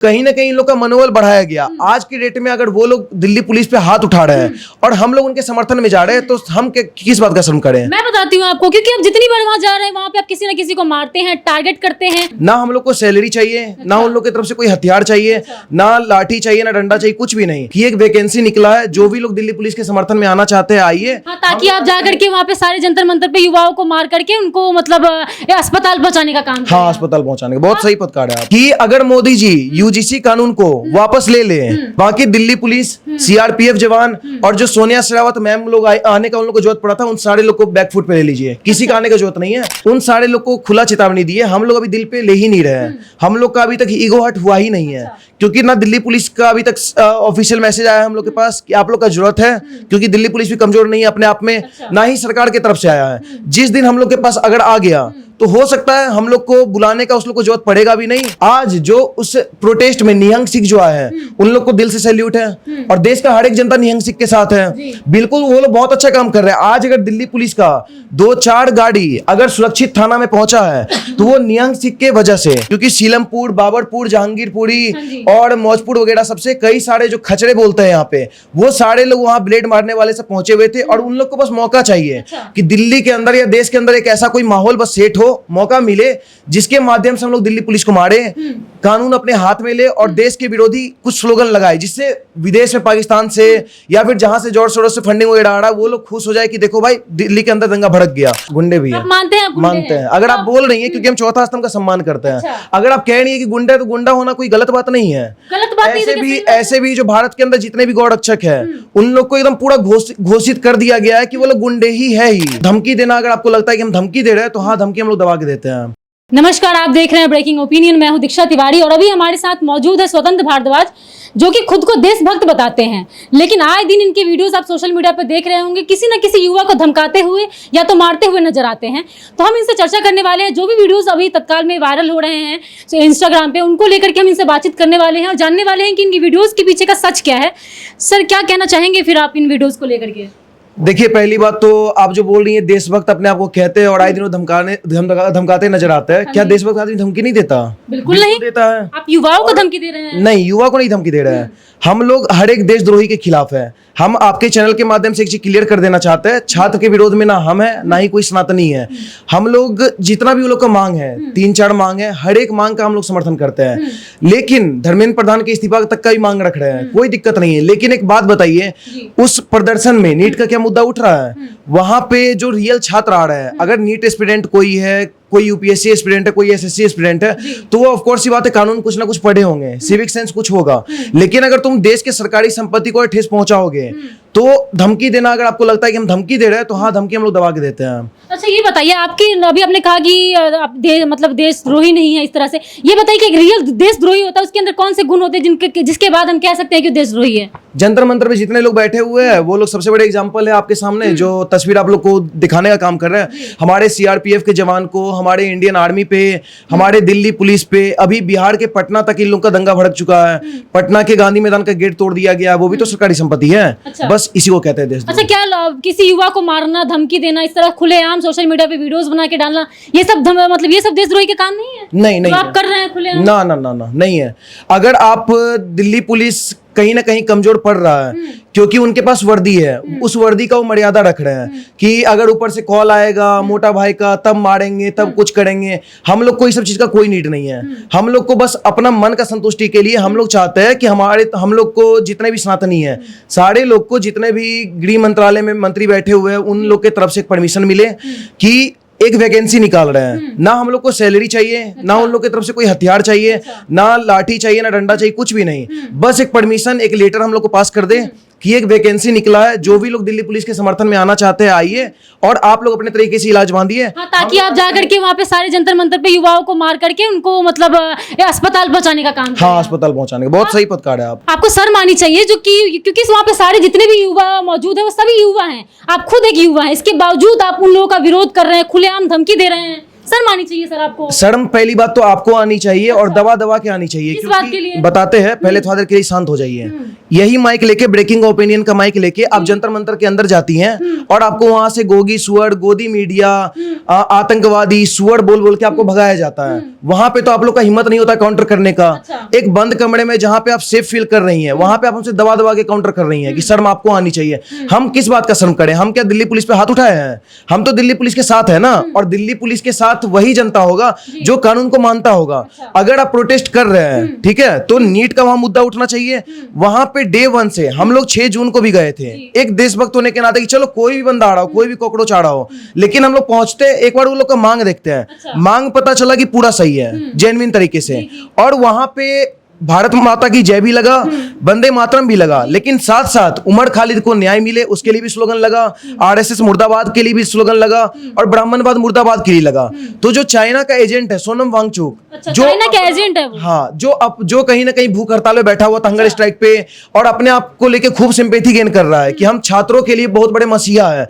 कहीं ना कहीं इन लोग का मनोबल बढ़ाया गया। आज की डेट में अगर वो लोग दिल्ली पुलिस पे हाथ उठा रहे हैं और हम लोग उनके समर्थन में जा रहे हैं तो हम किस बात का शर्म करें। मैं बताती हूँ आपको, क्योंकि आप जितनी बार वहाँ जा रहे हैं वहाँ पे आप किसी ना किसी को मारते हैं, टारगेट करते हैं। ना हम लोग को सैलरी चाहिए, ना उन लोग की तरफ से कोई हथियार चाहिए, ना लाठी चाहिए, ना डंडा चाहिए, कुछ भी नहीं। कि एक वैकेंसी निकला है, जो भी लोग दिल्ली पुलिस के समर्थन में आना चाहते हैं आइए। हाँ, ताकि आप जा करके वहाँ पे सारे जंतर मंतर पे युवाओं को मार करके उनको मतलब अस्पताल पहुँचाने का काम। हाँ, अस्पताल पहुंचाने का बहुत सही पदकार है आप। कि अगर मोदी जी यूजीसी कानून को वापस ले ले, बाकी दिल्ली पुलिस, सीआरपीएफ जवान और जो सोनिया शेरावत मैम लोग आने का उन लोग को जरूरत पड़ा था, उन सारे लोग को बैकफुट पे ले लीजिए। किसी का आने का जरूरत नहीं है। उन सारे लोग को खुला चेतावनी दी है। हम लोग अभी दिल पे ले ही नहीं रहे हैं। हम लोग का अभी तक ईगो हट हुआ ही नहीं है, क्योंकि ना दिल्ली पुलिस का अभी तक ऑफिशियल मैसेज आया है हम लोग के पास कि आप लोग का जरूरत है, क्योंकि दिल्ली पुलिस भी कमजोर नहीं है अपने आप में, ना ही सरकार की तरफ से आया है। जिस दिन हम लोग के पास अगर आ गया तो हो सकता है हम लोग को बुलाने का उस लोग को जरूरत पड़ेगा भी नहीं। आज जो उस प्रोटेस्ट में निहंग सिख जो आए हैं उन लोग को दिल से सैल्यूट है, और देश का हर एक जनता निहंग सिख के साथ है। बिल्कुल वो लोग बहुत अच्छा काम कर रहे हैं। आज अगर दिल्ली पुलिस का 2-4 गाड़ी अगर सुरक्षित थाना में पहुंचा है तो वो निहंग सिख के वजह से, क्योंकि सीलमपुर, बाबरपुर, जहांगीरपुरी और मौजपुर वगैरह सबसे कई सारे जो खचड़े बोलते हैं यहाँ पे, वो सारे लोग वहां ब्लेड मारने वाले से पहुंचे हुए थे। और उन लोग को बस मौका चाहिए कि दिल्ली के अंदर या देश के अंदर एक ऐसा कोई माहौल बस सेट हो, मौका मिले जिसके माध्यम से हम लोग दिल्ली पुलिस को मारे, कानून अपने हाथ में ले और देश के विरोधी कुछ स्लोगन लगाए, जिससे विदेश में पाकिस्तान से या फिर जहां से जोर शोर से फंडिंग वगैरह आ रहा है वो लोग खुश हो जाए कि देखो भाई दिल्ली के अंदर दंगा भड़क गया। गुंडे भी है, मानते हैं, मानते हैं। अगर आप बोल रही हैं, क्योंकि हम चौथा स्तंभ का सम्मान करते हैं, अगर आप कह रही है कि गुंडा है तो गुंडा होना कोई गलत बात नहीं है। गलत बात नहीं। ऐसे भी जो भारत के अंदर जितने भी गौ रक्षक है उन लोग को एकदम पूरा घोषित कर दिया गया है कि वो लोग गुंडे ही है ही। धमकी देना, अगर आपको लगता है कि हम धमकी दे रहे हैं तो हाँ, धमकी हम लोग दबा के देते हैं। नमस्कार, आप देख रहे हैं ब्रेकिंग ओपिनियन। मैं हूं दीक्षा तिवारी और अभी हमारे साथ मौजूद है स्वतंत्र भारद्वाज, जो कि खुद को देशभक्त बताते हैं, लेकिन आए दिन इनके वीडियोस आप सोशल मीडिया पर देख रहे होंगे, किसी न किसी युवा को धमकाते हुए या तो मारते हुए नजर आते हैं। तो हम इनसे चर्चा करने वाले हैं। जो भी वीडियोस अभी तत्काल में वायरल हो रहे हैं इंस्टाग्राम पे, उनको लेकर के हम इनसे बातचीत करने वाले हैं और जानने वाले हैं कि इनकी वीडियोज के पीछे का सच क्या है। सर, क्या कहना चाहेंगे फिर आप इन वीडियोज को लेकर के? देखिए, पहली बात तो आप जो बोल रही हैं देशभक्त अपने आप को कहते हैं और आए दिन धमकाते नजर आते हैं। क्या देशभक्त आदमी धमकी नहीं देता? बिल्कुल नहीं देता है। आप युवाओं को धमकी दे रहे हैं। नहीं, युवा को नहीं धमकी दे रहे हैं। हम लोग हर एक देशद्रोही के खिलाफ है। हम आपके चैनल के माध्यम से एक चीज क्लियर कर देना चाहते हैं, छात्र के विरोध में ना हम है ना ही कोई सनातनी है। हम लोग जितना भी वो लोग का मांग है, 3-4 मांग है, हर एक मांग का हम लोग समर्थन करते हैं। लेकिन धर्मेंद्र प्रधान के इस्तीफा तक का भी मांग रख रहे हैं, कोई दिक्कत नहीं है। लेकिन एक बात बताइए, उस प्रदर्शन में नीट का क्या मुद्दा उठ रहा है? वहां पे जो रियल छात्र आ रहे हैं, अगर नीट एस्पिरेंट कोई है, कोई यूपीएससी एस्पिरेंट है, कोई एसएससी एस्पिरेंट है, तो वो ऑफ कोर्स ही बात है, कानून कुछ ना कुछ पढ़े होंगे, सिविक सेंस कुछ होगा। लेकिन अगर तुम देश के सरकारी संपत्ति को ठेस पहुंचाओगे तो धमकी देना, अगर आपको लगता है कि हम धमकी दे रहे हैं तो हाँ, धमकी हम लोग दबा के देते हैं। अच्छा, ये बताइए, आपकी अभी आपने कहा कि आप मतलब देशद्रोही नहीं है इस तरह से, ये बताइए कि एक रियल देशद्रोही होता है उसके अंदर कौन से गुण होते हैं जिसके बाद हम कह सकते हैं कि देशद्रोही है? जंतर मंतर पे जितने लोग बैठे हुए हैं वो लोग सबसे बड़े एग्जांपल है आपके सामने, जो तस्वीर आप लोग को दिखाने का काम कर रहे हैं। हमारे सीआरपीएफ के जवान को, हमारे इंडियन आर्मी पे, हमारे दिल्ली पुलिस पे, अभी बिहार के पटना तक इन लोग का दंगा भड़क चुका है। पटना के गांधी मैदान का गेट तोड़ दिया गया, वो भी तो सरकारी संपत्ति है। अच्छा। बस इसी को कहते हैं देशद्रोह। अच्छा, क्या किसी युवा को मारना, धमकी देना, इस तरह खुलेआम सोशल मीडिया पे वीडियोस बना के डालना, ये सब मतलब ये सब देशद्रोही के काम नहीं है? नहीं, आप कर रहे हैं खुलेआम? ना, नहीं है। अगर आप दिल्ली पुलिस कहीं ना कहीं कमजोर पड़ रहा है क्योंकि उनके पास वर्दी है, उस वर्दी का वो मर्यादा रख रहे हैं कि अगर ऊपर से कॉल आएगा मोटा भाई का तब मारेंगे, तब कुछ करेंगे। हम लोग को इस सब चीज का कोई नीड नहीं है। हम लोग को बस अपना मन का संतुष्टि के लिए हम लोग चाहते हैं कि हम लोग को जितने भी सनातनी है, सारे लोग को, जितने भी गृह मंत्रालय में मंत्री बैठे हुए हैं, उन लोग के तरफ से परमिशन मिले कि एक वैकेंसी निकाल रहे हैं। ना हम लोग को सैलरी चाहिए, ना उन लोग की तरफ से कोई हथियार चाहिए, ना लाठी चाहिए, ना डंडा चाहिए, कुछ भी नहीं। बस एक परमिशन, एक लेटर हम लोग को पास कर दे कि एक वैकेंसी निकला है, जो भी लोग दिल्ली पुलिस के समर्थन में आना चाहते हैं आइए और आप लोग अपने तरीके से इलाज बांधिए। हाँ, ताकि आप जा करके वहाँ पे सारे जंतर मंतर पे युवाओं को मार करके उनको मतलब अस्पताल पहुँचाने का काम। हाँ, अस्पताल पहुँचाने का बहुत सही पदकार है आपको सर मानी चाहिए, जो कि क्योंकि वहाँ पे सारे जितने भी युवा मौजूद है वो सभी युवा हैं, आप खुद एक युवा है, इसके बावजूद आप उन लोगों का विरोध कर रहे हैं, खुलेआम धमकी दे रहे हैं। शर्म आनी चाहिए सर आपको। शर्म पहली बात तो आपको आनी चाहिए और दबा दबा के आनी चाहिए। किस बात के लिए? बताते हैं, पहले थोड़ा देर के लिए शांत हो जाइए। यही माइक लेके, ब्रेकिंग ओपिनियन का माइक लेके आप जंतर मंतर के अंदर जाती हैं और आपको वहां से गोगी सुअर, गोदी मीडिया, आतंकवादी सुअर बोल बोल के आपको भगाया जाता है। वहां पे तो आप लोग का हिम्मत नहीं होता काउंटर करने का। एक बंद कमरे में जहां पे आप सेफ फील कर रही हैं, वहां पे आप हमसे दबा दबा के काउंटर कर रही हैं कि शर्म आपको आनी चाहिए। हम किस बात का शर्म करें? हम क्या दिल्ली पुलिस पे हाथ उठाए हैं? हम तो दिल्ली पुलिस के साथ है ना, और दिल्ली पुलिस के साथ वही जनता होगा जो कानून को मानता होगा। अगर आप प्रोटेस्ट कर रहे हैं, ठीक है, तो नीट का वहां मुद्दा उठना चाहिए। वहां पे डे 1 से हम लोग 6 जून को भी गए थे, एक देशभक्त होने के नाते कि चलो कोई भी बंदा आ रहा हो, कोई भी कॉकरोच आ रहा हो, लेकिन हम लोग पहुंचते एक बार वो लोग का मांग देखते हैं। मांग पता चला कि पूरा सही है, जेन्युइन तरीके से, और वहां पे भारत माता की जय भी लगा, वंदे मातरम भी लगा, लेकिन साथ साथ उमर खालिद को न्याय मिले उसके लिए भी स्लोगन लगा, आरएसएस मुर्दाबाद के लिए भी स्लोगन लगा, और ब्राह्मणवाद मुर्दाबाद के लिए लगा। तो जो चाइना का एजेंट है सोनम वांगचुक, जो चाइना का एजेंट है वो, हाँ, जो कहीं ना कहीं भूख हड़ताल में बैठा हुआ था, हंगर स्ट्राइक पे, और अपने आप को लेके खूब सिंपैथी गेन कर रहा है कि हम छात्रों के लिए बहुत बड़े मसीहा है।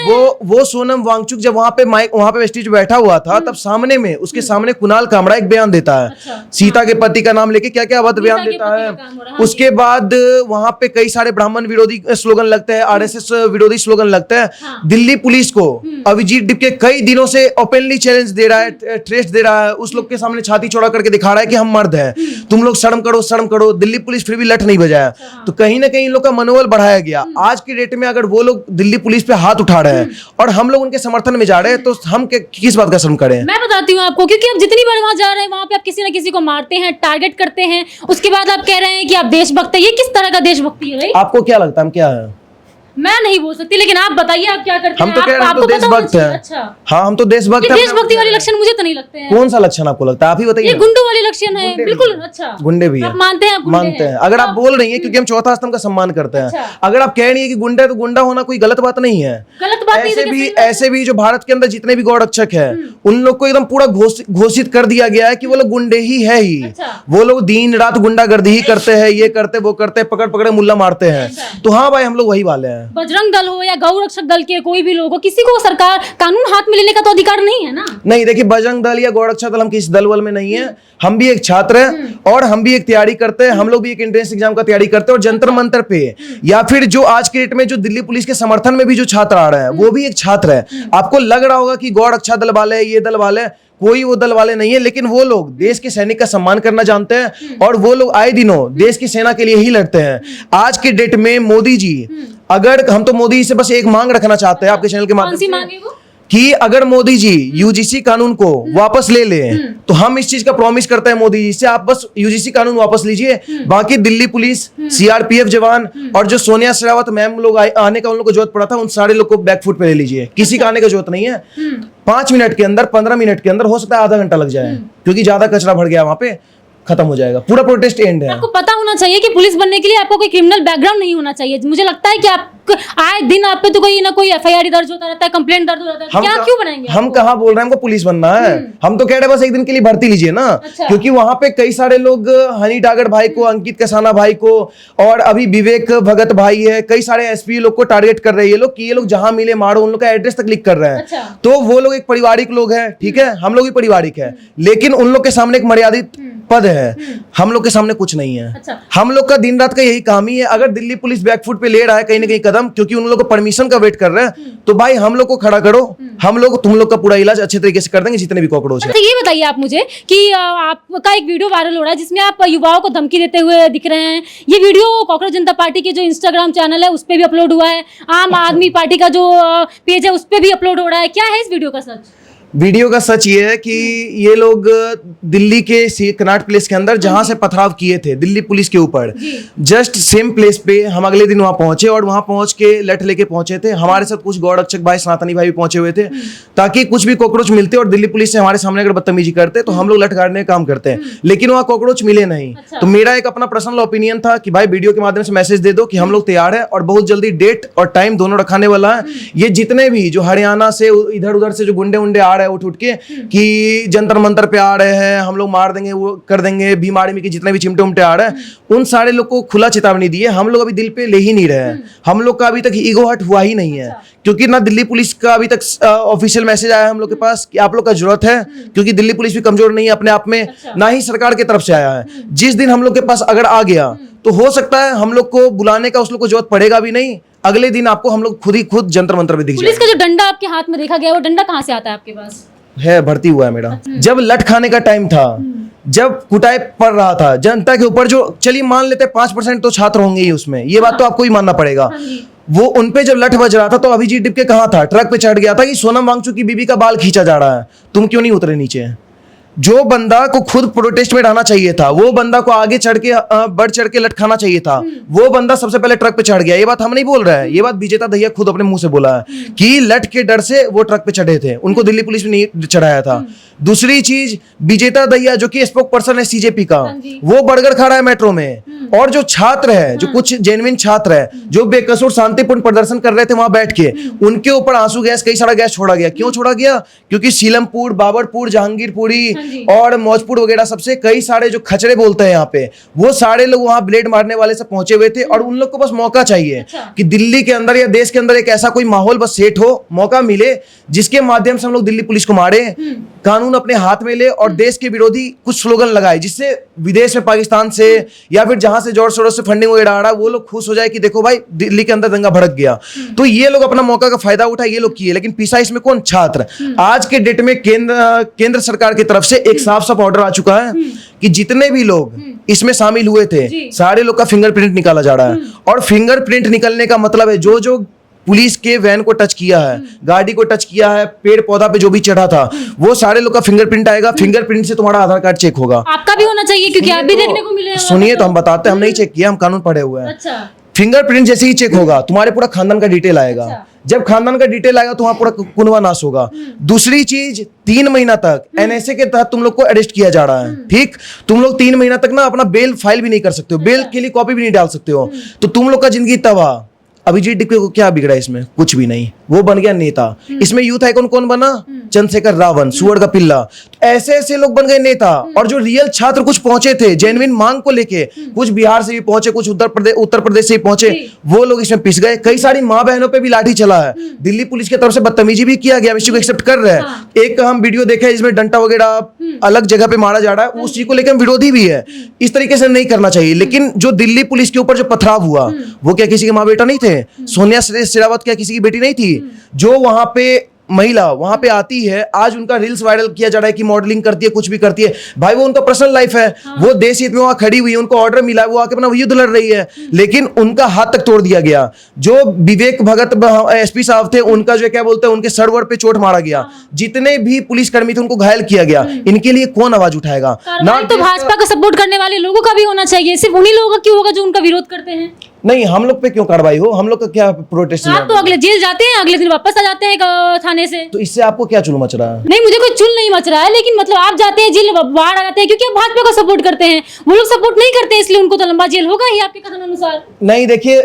वो सोनम वांगचुक जब वहां पे स्टेज बैठा हुआ था, तब सामने में उसके सामने कुणाल कामरा एक बयान देता है, सीता के पति का नाम लेके क्या क्या अभद्र बयान देता है। उसके बाद वहां पे कई सारे ब्राह्मण विरोधी स्लोगन लगते हैं, आरएसएस विरोधी स्लोगन लगते हैं। दिल्ली पुलिस को अभिजीत डिपके कई दिनों से ओपनली चैलेंज दे रहा है, थ्रेट दे रहा है, उस लोग के सामने छाती चौड़ा करके दिखा रहा है कि हम मर्द हैं, तुम लोग शर्म करो, शर्म करो। दिल्ली पुलिस फिर भी लठ नहीं बजाया। तो कहीं ना कहीं इन लोग का मनोबल बढ़ाया गया। आज की डेट में अगर वो लोग दिल्ली पुलिस पे हाथ उठा रहे हैं और हम लोग उनके समर्थन में जा रहे हैं, तो हम किस बात का शर्म करें? मैं बताती हूँ आपको, क्योंकि आप जितनी बार वहां जा रहे हैं, वहां पे आप किसी ना किसी को मारते हैं, टारगेट करते हैं, उसके बाद आप कह रहे हैं कि आप देशभक्त हैं। ये किस तरह का देशभक्ति है भाई? आपको क्या लगता है हम क्या है? मैं नहीं बोल सकती, लेकिन आप बताइए आप क्या करते हम हैं? तो कह रहे हैं हम तो देशभक्त हैं। अच्छा, हाँ, हम तो देशभक्त हैं। देशभक्ति वाले लक्षण मुझे तो नहीं लगते हैं। कौन सा लक्षण आपको लगता है? आप ही बताइए। ये गुंडों वाले लक्षण है, बिल्कुल। अच्छा, गुंडे भी आप मानते हैं? मानते हैं। अगर आप बोल रही हैं क्योंकि हम चौथा स्तंभ का सम्मान करते हैं, अच्छा। अगर आप कह रही हैं कि गुंडा, तो गुंडा होना कोई गलत बात नहीं है। गलत बात नहीं। ऐसे भी जो भारत के अंदर जितने भी गौरक्षक है, उन लोग को एकदम पूरा घोषित कर दिया गया है कि वो लोग गुंडे ही है ही। वो लोग दिन रात गुंडागर्दी ही करते हैं, ये करते वो करते, पकड़ पकड़े मुल्ला मारते हैं। तो हाँ भाई, हम लोग वही वाले हैं। बजरंग दल हो या गौरक्षक दल के कोई भी लोग हो, किसी को सरकार कानून हाथ में लेने का तो अधिकार नहीं है ना। नहीं, देखिए, बजरंग दल या गौरक्षक दल, हम किसी दल वल में नहीं है। हम भी एक छात्र हैं और हम भी एक तैयारी करते हैं। हम लोग भी एक एंट्रेंस एग्जाम का तैयारी करते हैं, और जंतर मंतर पे या फिर जो आज के डेट में जो दिल्ली पुलिस के समर्थन में भी जो छात्र आ रहे हैं, वो भी एक छात्र है। आपको लग रहा होगा कि गौरक्षा दल वाले, ये दल वाले, कोई वो दल वाले नहीं है, लेकिन वो लोग देश के सैनिक का सम्मान करना जानते हैं, और वो लोग आए दिनों देश की सेना के लिए ही लड़ते हैं। आज के डेट में मोदी जी, अगर हम तो मोदी जी से बस एक मांग रखना चाहते हैं आपके चैनल के माध्यम से, कि अगर मोदी जी यूजीसी कानून को वापस ले ले, तो हम इस चीज का प्रॉमिस करते हैं मोदी जी से, आप बस यूजीसी कानून वापस लीजिए। बाकी दिल्ली पुलिस, सीआरपीएफ जवान, और जो सोनिया शेरावत मैम लोग आने का उन लोग को जरूरत पड़ा था, उन सारे लोग को बैकफुट पे ले लीजिए। किसी का आने की जरूरत नहीं है। 5 मिनट के अंदर, 15 मिनट के अंदर, हो सकता है आधा घंटा लग जाए, क्योंकि ज्यादा कचरा भर गया वहां पे, खत्म हो जाएगा। पूरा प्रोटेस्ट एंड है। आपको पता होना चाहिए कि पुलिस बनने के लिए आपको कोई क्रिमिनल बैकग्राउंड नहीं होना चाहिए। मुझे लगता है कि आप आए दिन आप पे तो कोई ना कोई एफआईआर दर्ज होता रहता है, कंप्लेंट दर्ज होता रहता है। क्या क्यों बनाएंगे? हम कहाँ बोल रहे हैं हमको पुलिस बनना है? हम तो कह रहे हैं बस एक दिन के लिए भर्ती लीजिए ना। अच्छा। क्योंकि वहां पे कई सारे लोग, हनी टागर भाई को, अंकित कसाना भाई को, और अभी विवेक भगत भाई है, कई सारे एसपी लोग को टारगेट कर रहे हैं ये लोग, कि ये लोग जहां मिले मारो, उन लोग का एड्रेस तक लिख कर रहे हैं। अच्छा। तो वो लोग एक पारिवारिक लोग हैं, ठीक है, हम लोग भी पारिवारिक है, लेकिन उन लोग के सामने एक मर्यादित पद है, हम लोग के सामने कुछ नहीं है। अच्छा। हम लोग का दिन रात का यही काम ही है। अगर दिल्ली पुलिस बैकफुट पे ले रहा है कहीं ना कहीं कदम, क्योंकि उन लोग को परमिशन का वेट कर रहे हैं, तो भाई हम लोग को खड़ा करो, हम लोग तुम लोग का पूरा इलाज अच्छे तरीके से कर देंगे, जितने भी कॉकरोच है। अच्छा, ये बताइए आप मुझे कि आपका एक वीडियो वायरल हो रहा है जिसमें आप युवाओं को धमकी देते हुए दिख रहे हैं। ये वीडियो कॉकरोच जनता पार्टी के जो इंस्टाग्राम चैनल है उस पर भी अपलोड हुआ है, आम आदमी पार्टी का जो पेज है उस पर भी अपलोड हो रहा है। क्या है इस वीडियो का सच? वीडियो का सच ये है कि ये लोग दिल्ली के कनॉट प्लेस के अंदर जहां से पथराव किए थे दिल्ली पुलिस के ऊपर, जस्ट सेम प्लेस पे हम अगले दिन वहां पहुंचे, और वहां पहुंच के लठ लेके पहुंचे थे। हमारे साथ कुछ गौरक्षक भाई, सनातनी भाई भी पहुंचे हुए थे, ताकि कुछ भी कॉकरोच मिलते और दिल्ली पुलिस से हमारे सामने अगर बदतमीजी करते तो हम लोग लठ गाड़ने का काम करते हैं, लेकिन वहां कॉकरोच मिले नहीं। तो मेरा एक अपना पर्सनल ओपिनियन था कि भाई वीडियो के माध्यम से मैसेज दे दो कि हम लोग तैयार है, और बहुत जल्दी डेट और टाइम दोनों रखाने वाला है। ये जितने भी जो हरियाणा से, इधर उधर से जो गुंडे उंडे आ रहे रहा है उठ के कि जंतर मंतर पे आ रहे हैं, हम लोग मार देंगे, वो कर देंगे, बीमारी में के जितने भी चिमटे उमटे आ रहे हैं उन सारे लोग को खुला चेतावनी दी है। हम लोग अभी दिल पे ले ही नहीं रहे हैं, हम लोग का अभी तक ईगो हट हुआ ही नहीं है, क्योंकि ना दिल्ली पुलिस का अभी तक ऑफिशियल मैसेज आया है हम लोग के पास कि आप लोग का जरूरत है, क्योंकि दिल्ली पुलिस भी कमजोर नहीं है अपने आप में, ना ही सरकार की तरफ से आया है। जिस दिन हम लोग के पास अगर आ गया तो हो सकता है हम लोग को बुलाने का उस लोग को जरूरत पड़ेगा भी नहीं, अगले दिन आपको हम लोग खुद जंतर मंतर पे दिख पुलिस का जो डंडा आपके हाथ में देखा गया वो डंडा कहाँ से आता है आपके पास? है भर्ती हुआ है मेरा। जब लठ खाने का टाइम था, जब कुटाई पड़ रहा था जनता के ऊपर, जो चलिए मान लेते 5% तो छात्र होंगे ही उसमें, ये बात तो आपको ही मानना पड़ेगा। वो उनपे जब लठ बज रहा था तो अभिजीत डिपके कहाँ था? ट्रक पे चढ़ गया था कि सोनम वांगचुक की बीबी का बाल खींचा जा रहा है, तुम क्यों नहीं उतरे नीचे? जो बंदा को खुद प्रोटेस्ट में रहना चाहिए था, वो बंदा को आगे बढ़ चढ़ के लठ खाना चाहिए था, वो बंदा सबसे पहले ट्रक पे चढ़ गया। ये बात हम नहीं बोल रहे हैं, ये बात विजेता दहिया खुद अपने मुंह से बोला है कि लठ के डर से वो ट्रक पे चढ़े थे, उनको दिल्ली पुलिस ने नहीं चढ़ाया था। दूसरी चीज, विजेता दहिया जो कि स्पोक पर्सन है सीजेपी का, वो बर्गर खा रहा है मेट्रो में, और जो छात्र है, जो कुछ जेन्युइन छात्र है जो बेकसूर शांतिपूर्ण प्रदर्शन कर रहे थे वहां बैठ के, उनके ऊपर आंसू गैस, कई सारा गैस छोड़ा गया। क्यों छोड़ा गया? क्योंकि सीलमपुर, बाबरपुर, जहांगीरपुरी और मौजपुर वगैरह सबसे कई सारे जो खचरे बोलते हैं यहाँ पे, वो सारे लोग वहां ब्लेड मारने वाले से पहुंचे हुए थे, और उन लोग को बस मौका चाहिए कि दिल्ली के अंदर या देश के अंदर एक ऐसा कोई माहौल बस सेट हो, मौका मिले जिसके माध्यम से हम लोग दिल्ली पुलिस को मारे, कानून अपने हाथ में ले और देश के विरोधी कुछ स्लोगन लगाए, जिससे विदेश में पाकिस्तान से या फिर जहां से जोर शोर से फंडिंग वगैरह आ रहा है वो लोग खुश हो जाए कि देखो भाई दिल्ली के अंदर दंगा भड़क गया। तो ये लोग अपना मौका का फायदा उठा, ये लोग किए, लेकिन पीछा इसमें कौन? छात्र। आज के डेट में केंद्र सरकार की तरफ से एक साफ साफ ऑर्डर आ चुका है कि जितने भी लोग इसमें शामिल हुए थे सारे लोग का फिंगरप्रिंट निकाला जा रहा है, और फिंगरप्रिंट निकलने का मतलब है जो पुलिस के वैन को टच किया है, गाड़ी को टच किया है, पेड़ पौधा पे जो भी चढ़ा था, वो सारे लोग का फिंगरप्रिंट आएगा। फिंगरप्रिंट से तुम्हारा आधार कार्ड चेक होगा। आपका भी होना चाहिए, क्योंकि आप भी देखने को मिले। सुनिए तो हम बताते हैं, हम नहीं चेक किया, हम कानून पढ़े हुए हैं। अच्छा। फिंगरप्रिंट जैसे ही चेक होगा तुम्हारे पूरा खानदान का डिटेल आएगा। जब खानदान का डिटेल आएगा तो वहां पूरा कुनवा नाश होगा। दूसरी चीज, 3 महीना तक एनएसए के तहत तुम लोग को अरेस्ट किया जा रहा है, ठीक? तुम लोग 3 महीना तक ना अपना बेल फाइल भी नहीं कर सकते हो, बेल के लिए कॉपी भी नहीं डाल सकते हो, तो तुम लोग का जिंदगी तबाह। अभिजीत डिपके को क्या बिगड़ा इसमें? कुछ भी नहीं, वो बन गया नेता। इसमें यूथ आइकॉन कौन बना? चंद्रशेखर रावण, सुअर का पिल्ला। ऐसे ऐसे लोग बन गए नेता, और जो रियल छात्र कुछ पहुंचे थे जेन्युइन मांग को लेके, कुछ बिहार से भी पहुंचे, कुछ उत्तर प्रदेश से भी पहुंचे, वो लोग इसमें पिस गए। कई सारी माँ बहनों पे भी लाठी चला है, दिल्ली पुलिस की तरफ से बदतमीजी भी किया गया, इस चीज को एक्सेप्ट कर रहे हैं। एक हम वीडियो देखे जिसमें डंडा वगैरह अलग जगह पे मारा जा रहा है, उस चीज को लेकर हम विरोधी भी है। इस तरीके से नहीं करना चाहिए। लेकिन जो दिल्ली पुलिस के ऊपर जो पथराव हुआ, वो क्या किसी के माँ बेटा नहीं थे? सोनिया शेरावत क्या किसी की बेटी नहीं थी? जो वहां पे महिला वहां पे आती है, आज उनका रील्स वायरल किया जा रहा है कि मॉडलिंग करती है, कुछ भी करती है। भाई वो उनका पर्सनल लाइफ है, वो देश हित में वहां खड़ी हुई है, उनको ऑर्डर मिला है, वो आके अपना युद्ध लड़ रही है, लेकिन उनका हाथ तक तोड़ दिया गया। जो विवेक भगत एसपी साहब थे, उनका जो क्या बोलते हैं, उनके सर्वर पे चोट मारा गया। जितने भी पुलिसकर्मी थे उनको घायल किया गया। इनके लिए कौन आवाज उठाएगा? ना तो भाजपा का सपोर्ट करने वाले लोगों का भी होना चाहिए, सिर्फ उन्हीं लोगों का क्यों होगा जो उनका विरोध करते हैं? नहीं, हम लोग पे क्यों कार्रवाई हो? हम लोग का क्या प्रोटेस्ट? आप तो अगले जेल जाते हैं, अगले दिन वापस आ जाते हैं थाने से। तो इससे आपको क्या चुल मच रहा है? नहीं, मुझे कोई चुल नहीं मच रहा है, लेकिन मतलब आप जाते हैं जेल, बाहर आ जाते हैं क्योंकि आप भाजपा को सपोर्ट करते हैं। वो लोग सपोर्ट नहीं करते, इसलिए उनको तो लंबा जेल होगा ही आपके कथन अनुसार। नहीं, देखिए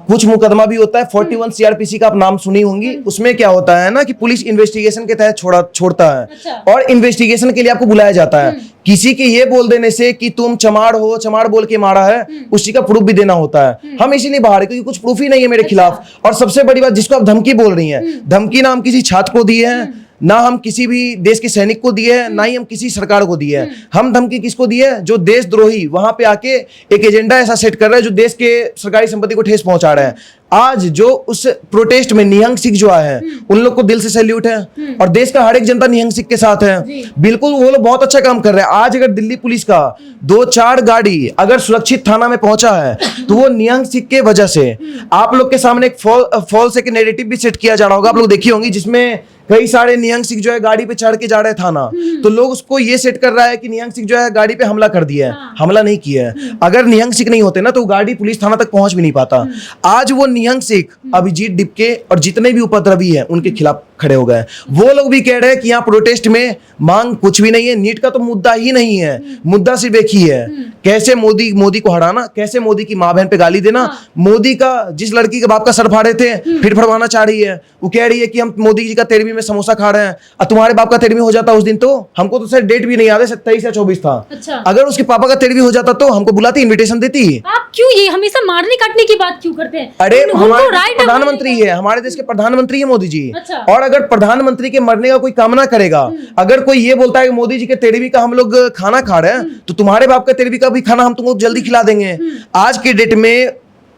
कुछ मुकदमा भी होता है। 41 सीआरपीसी का आप नाम सुनी होंगी। उसमें क्या होता है ना कि पुलिस इन्वेस्टिगेशन के तहत छोड़ता है। अच्छा। और इन्वेस्टिगेशन के लिए आपको बुलाया जाता है। किसी के ये बोल देने से कि तुम चमाड़ हो, चमाड़ बोल के मारा है, उसी का प्रूफ भी देना होता है। हम इसीलिए बाहर है क्योंकि कुछ प्रूफ ही नहीं है मेरे खिलाफ। और सबसे बड़ी बात, जिसको आप धमकी बोल रही हैं, धमकी ना हम किसी छात्र को दिए हैं, ना हम किसी भी देश के सैनिक को दिए हैं, ना ही हम किसी सरकार को दिए हैं। हम धमकी किसको दिए? जो देशद्रोही वहां पे आके एक एजेंडा ऐसा सेट कर रहा है जो देश के सरकारी संपत्ति को ठेस पहुंचा रहा है। आज जो उस प्रोटेस्ट में निहंग सिख जो आए हैं, उन लोग को दिल से सैल्यूट है, और देश का हर एक जनता निहंग सिख के साथ है। बिल्कुल, वो लोग बहुत अच्छा काम कर रहे हैं। आज अगर दिल्ली पुलिस का 2-4 गाड़ी अगर सुरक्षित थाना में पहुंचा है, तो वो निहंग सिख के वजह से। आप लोग के सामने एक फॉल्स एक नैरेटिव भी सेट किया जा रहा होगा, आप लोग देखी होंगी, जिसमें कई सारे निहंग सिख जो है गाड़ी पे चढ़ के जा रहे थाना, तो लोग उसको ये सेट कर रहा है कि निहंग सिख जो है गाड़ी पे हमला कर दिया है। हमला नहीं किया है। अगर निहंग सिख नहीं होते ना तो गाड़ी पुलिस थाना तक पहुंच भी नहीं पाता। आज वो निहंग सिख अभिजीत डिपके और जितने भी उपद्रवी हैं उनके खिलाफ खड़े हो गए। वो लोग भी कह रहे हैं कि यहाँ प्रोटेस्ट में मांग कुछ भी नहीं है, नीट का तो मुद्दा ही नहीं है, मुद्दा सिर्फ एक ही है, कैसे मोदी को हराना, कैसे मोदी की माँ बहन पे गाली देना। मोदी का जिस लड़की के बाप का सर फाड़े थे फिर फड़वाना चाह रही है। वो कह रही है कि हम मोदी जी का 13वीं में समोसा खा रहे हैं और तुम्हारे बाप का तेरहवीं हो जाता उस दिन, तो हमको तो सर डेट भी नहीं याद है, 27 या 24 था। अच्छा। अगर उसके पापा का तेरहवीं हो जाता तो हमको बुलाती, इन्विटेशन देती। आप क्यों ये हमेशा मारने काटने की बात क्यों करते हैं? अरे उनको हमारे right है प्रधानमंत्री है, हमारे देश के प्रधानमंत्री है मोदी जी। अच्छा। और अगर प्रधानमंत्री के मरने का कोई कामना करेगा, अगर कोई ये बोलता है कि मोदी जी के तेरहवीं का हम लोग खाना खा रहे हैं, तो तुम्हारे बाप का तेरहवीं का भी खाना हम तुमको जल्दी खिला देंगे। आज के डेट में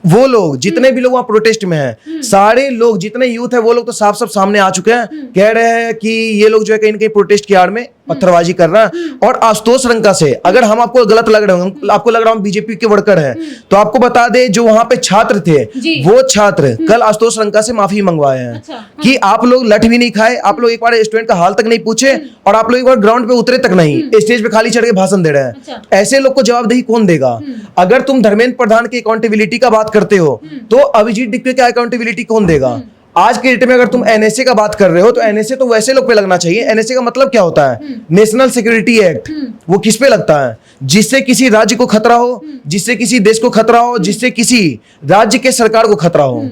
वो लोग जितने भी लोग वहां प्रोटेस्ट में हैं, सारे लोग जितने यूथ है वो लोग तो साफ साफ सामने आ चुके हैं, कह रहे हैं कि ये लोग जो है कहीं ना कहीं प्रोटेस्ट की आड़ में पत्थरबाजी कर रहा है। और आशुतोष रंका से अगर हम आपको गलत लग रहे हो, आपको लग रहा हूं बीजेपी के वर्कर हैं, तो आपको बता दे जो वहां पे छात्र थे, जी। वो छात्र कल आशुतोष रंका से माफी मंगवाए हैं। अच्छा, हाँ। कि आप लोग लठ भी नहीं खाए, आप लोग एक बार स्टूडेंट का हाल तक नहीं पूछे, और आप लोग एक बार ग्राउंड पे उतरे तक नहीं, स्टेज पे खाली चढ़ के भाषण दे रहे हैं। अच्छा। ऐसे लोग को जवाबदेही कौन देगा? अगर तुम धर्मेंद्र प्रधान की अकाउंटेबिलिटी का बात करते हो, तो अभिजीत डिक्वे की अकाउंटेबिलिटी कौन देगा? आज के डेट में अगर तुम एनएसए का बात कर रहे हो, तो एनएसए तो वैसे लोग पे लगना चाहिए। एनएसए का मतलब क्या होता है? National security act. वो किस पे लगता है? जिससे किसी राज्य को खतरा हो, जिससे किसी देश को खतरा हो, जिससे किसी राज्य के सरकार को खतरा हो।